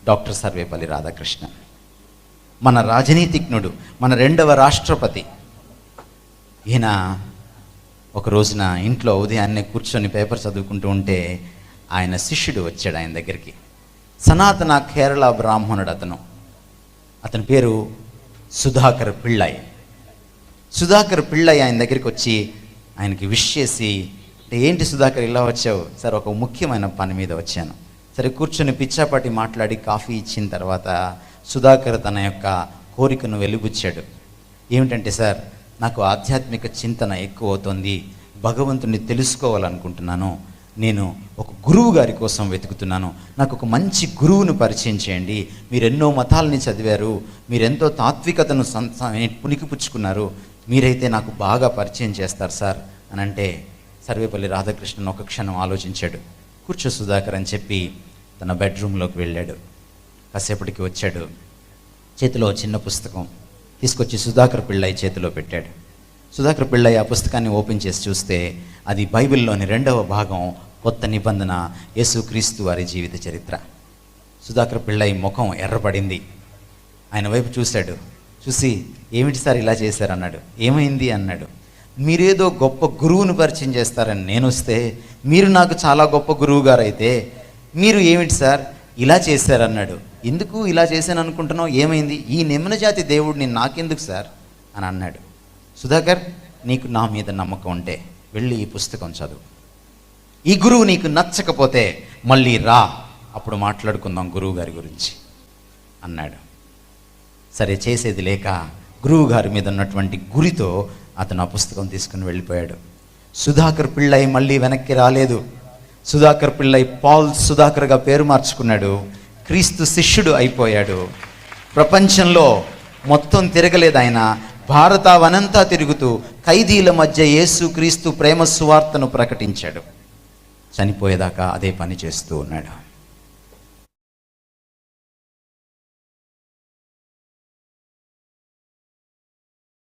Doctor Sarvepalli Radhakrishnan, మన రాజనీతిజ్ఞుడు, మన 2వ రాష్ట్రపతి. ఈయన ఒక రోజున ఇంట్లో ఉదయాన్నే కూర్చొని పేపర్ చదువుకుంటూ ఉంటే ఆయన శిష్యుడు వచ్చాడు ఆయన దగ్గరికి. సనాతన కేరళ బ్రాహ్మణుడు అతని పేరు సుధాకర్ పిళ్ళై. సుధాకర్ పిళ్ళై ఆయన దగ్గరికి వచ్చి ఆయనకి విష్ చేసి, అంటే ఏంటి సుధాకర్ ఇలా వచ్చావు? సార్, ఒక ముఖ్యమైన పని మీద వచ్చాను. సరే కూర్చొని పిచ్చాపాటి మాట్లాడి కాఫీ ఇచ్చిన తర్వాత సుధాకర్ తన యొక్క కోరికను వెలుగుచ్చాడు. ఏమిటంటే, సార్, నాకు ఆధ్యాత్మిక చింతన ఎక్కువ అవుతుంది, భగవంతుని తెలుసుకోవాలనుకుంటున్నాను, నేను ఒక గురువు గారి కోసం వెతుకుతున్నాను, నాకు ఒక మంచి గురువును పరిచయం చేయండి. మీరు ఎన్నో మతాలని చదివారు, మీరెంతో తాత్వికతను పుణికిపుచ్చుకున్నారు, మీరైతే నాకు బాగా పరిచయం చేస్తారు సార్ అని అంటే సర్వేపల్లి రాధాకృష్ణన్ ఒక క్షణం ఆలోచించాడు. కూర్చో సుధాకర్ అని చెప్పి తన బెడ్రూమ్లోకి వెళ్ళాడు. కాసేపటికి వచ్చాడు. చేతిలో చిన్న పుస్తకం తీసుకొచ్చి సుధాకర్ పిళ్ళై చేతిలో పెట్టాడు. సుధాకర్ పిళ్ళై ఆ పుస్తకాన్ని ఓపెన్ చేసి చూస్తే అది బైబిల్లోని 2వ భాగం, కొత్త నిబంధన, యేసుక్రీస్తు వారి జీవిత చరిత్ర. సుధాకర్ పిళ్ళై ముఖం ఎర్రపడింది. ఆయన వైపు చూశాడు. చూసి, ఏమిటి సార్ ఇలా చేశారన్నాడు. ఏమైంది అన్నాడు. మీరేదో గొప్ప గురువును పరిచయం చేస్తారని నేను వస్తే, మీరు నాకు చాలా గొప్ప గురువు గారు అయితే మీరు ఏమిటి సార్ ఇలా చేశారన్నాడు. ఎందుకు ఇలా చేశాను అనుకుంటున్నావు? ఏమైంది? ఈ నిమ్నజాతి దేవుడిని నాకెందుకు సార్ అని అన్నాడు. సుధాకర్, నీకు నా మీద నమ్మకం ఉంటే వెళ్ళి ఈ పుస్తకం చదువు. ఈ గురువు నీకు నచ్చకపోతే మళ్ళీ రా, అప్పుడు మాట్లాడుకుందాం గురువు గారి గురించి అన్నాడు. సరే, చేసేది లేక గురువు గారి మీద ఉన్నటువంటి గురితో అతను ఆ పుస్తకం తీసుకుని వెళ్ళిపోయాడు. సుధాకర్ పిళ్ళై మళ్ళీ వెనక్కి రాలేదు. సుధాకర్ పిళ్ళై పాల్ సుధాకర్గా పేరు మార్చుకున్నాడు. క్రీస్తు శిష్యుడు అయిపోయాడు. ప్రపంచంలో మొత్తం తిరగలేదు ఆయన, భారతావనంతా తిరుగుతూ ఖైదీల మధ్య యేసుక్రీస్తు ప్రేమ సువార్తను ప్రకటించాడు. చనిపోయేదాకా అదే పని చేస్తూ ఉన్నాడు.